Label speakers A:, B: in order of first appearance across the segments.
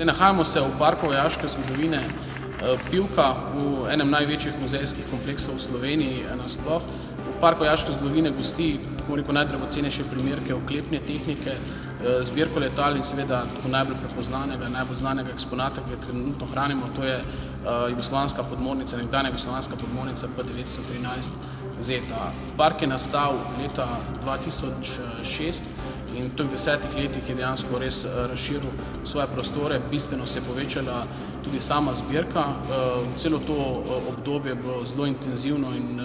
A: Nahajamo se v parku vojaške zgodovine Pivka, v enem največjih muzejskih kompleksov v Sloveniji nasploh. Park vojaške zgodovine gosti najdragocenejše primerke oklepne tehnike, zbirko letal in seveda najbolj prepoznanega, najbolj znanega eksponata, ki ga trenutno hranimo, to je jugoslovanska podmornica, nekdanja jugoslovanska podmornica P913 Zeta. Park je nastal leta 2006 in v teh 10 letih je dejansko res razširil svoje prostore, bistveno se je povečala tudi sama zbirka. Celo to obdobje je bilo zelo intenzivno in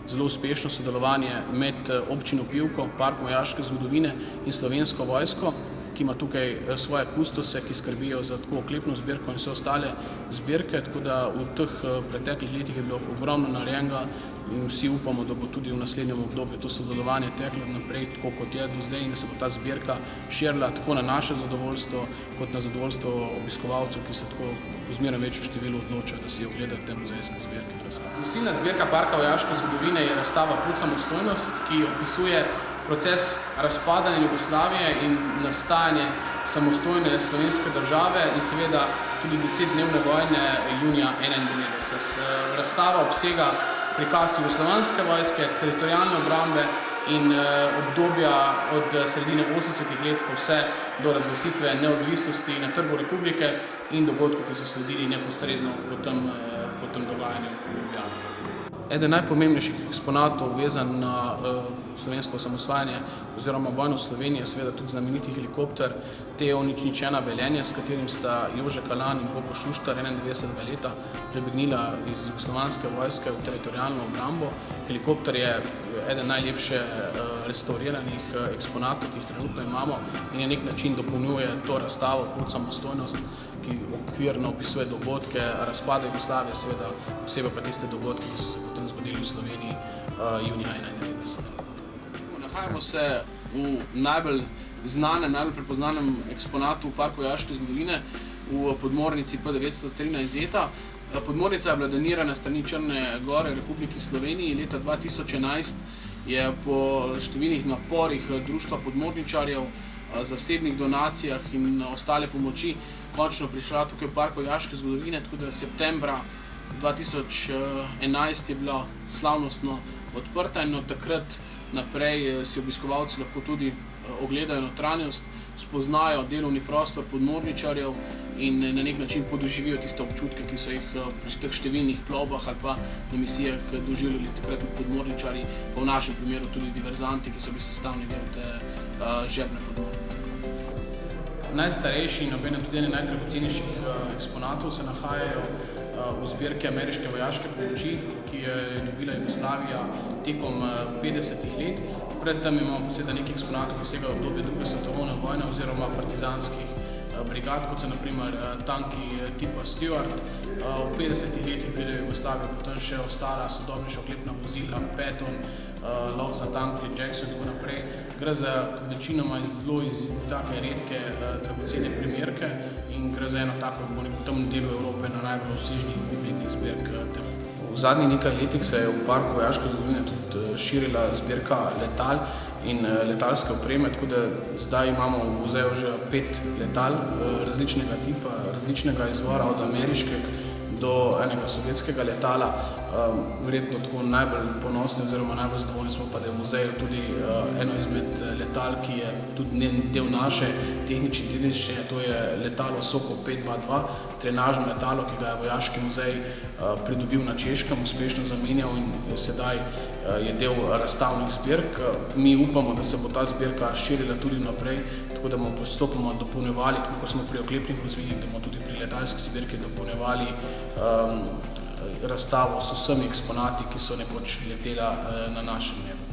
A: zelo uspešno sodelovanje med občino Pivko, Parkom vojaške zgodovine in Slovensko vojsko, ki ima tukaj svoje kustose, ki skrbijo za tako oklepno zbirko in vse ostale zbirke, tako da v teh preteklih letih je bilo ogromno narejenega in vsi upamo, da bo tudi v naslednjem obdobju to sodelovanje teklo naprej, tako kot je do zdaj, in da se bo ta zbirka širila tako na naše zadovoljstvo, kot na zadovoljstvo obiskovalcev, ki se tako v zmeraj večjem številu odločajo, da si ogledajo te muzejske zbirke. Nosilna zbirka Parka vojaške zgodovine je razstava Pot samostojnost, ki opisuje proces razpadanja Jugoslavije in nastajanje samostojne slovenske države in seveda tudi 10-dnevne vojne junija 1991. Razstava obsega prikaz jugoslovanske vojske, teritorialne obrambe in obdobja od sredine 80-ih let pa vse do razglasitve neodvisnosti na Trgu Republike in dogodkov, ki so sledili neposredno po tem dogajanju v Ljubljani. Eden najpomembnejših eksponatov vezan na slovensko osamosvajanje oziroma vojno v Sloveniji je seveda tudi znameniti helikopter TO-001 Velenje, s katerim sta Jože Kalan in Bogo Šuštar 91. leta prebegnila iz jugoslovanske vojske v teritorialno obrambo. Helikopter je eden najlepše restauriranih eksponatov, ki jih trenutno imamo in na nek način dopolnjuje to razstavo Pot samostojnost, ki okvirno opisuje dogodke razpada Jugoslavije, seveda posebej pa tiste dogodke, ki so se potem zgodili v Sloveniji junija 1991. Nahajamo se v najbolj znanem, najbolj prepoznanem eksponatu v Parku vojaške zgodovine, v podmornici P913 Zeta. Podmornica je bila donirana s strani Črne gore Republiki Sloveniji. Leta 2011 je po številnih naporih društva podmorničarjev, zasebnih donacijah in ostale pomoči končno prišla tukaj v Park vojaške zgodovine, tako da septembra 2011 je bila slavnostno odprta in od takrat naprej si obiskovalci lahko tudi ogledajo notranjost, spoznajo delovni prostor podmorničarjev in na nek način podoživijo tiste občutke, ki so jih pri teh številnih plovbah ali pa na misijah doživljali takrat tudi podmorničarji, pa v našem primeru tudi diverzanti, ki so bili sestavni del te žepne podmornice. Najstarejši in obenem tudi ene najdragocenejših eksponatov se nahajajo v zbirki ameriške vojaške pomoči, ki je dobila Jugoslavija tekom 50 let. Predtem imamo pa seveda nekaj eksponatov, ki segajo v obdobje druge svetovne vojne oziroma partizanskih brigad, kot so na primer tanki tipa Stuart. V 50 letih pride v Jugoslavijo potem še ostala sodobnejša oklepna vozila, Patton, lovca tanki, Jackson in tako naprej. Gre za večinoma zelo take redke dragocene primerke in gre za eno tako v tem delu Evrope na najbolj obsežnih kompletnih zbirk. V zadnjih nekaj letih se je v Parku vojaške zgodovine tudi širila zbirka letal in letalske opreme, tako da zdaj imamo v muzeju že 5 letal različnega tipa, različnega izvora, od ameriškega do enega sovjetskega letala. Verjetno tako najbolj ponosni oziroma najbolj zadovoljni smo pa, da je v muzeju tudi eno izmed letal, ki je tudi del naše tehnične dediščine, to je letalo Sokol 522, trenažno letalo, ki ga je Vojaški muzej pridobil na Češkem, uspešno zamenjal in sedaj je del razstavnih zbirk. Mi upamo, da se bo ta zbirka širila tudi naprej, tako da bomo postopoma dopolnjevali, tako kot smo pri oklepnih vozilih, da bomo tudi pri letalski zbirki dopolnjevali razstavo s vsemi eksponati, ki so nekoč letela na našem nebu.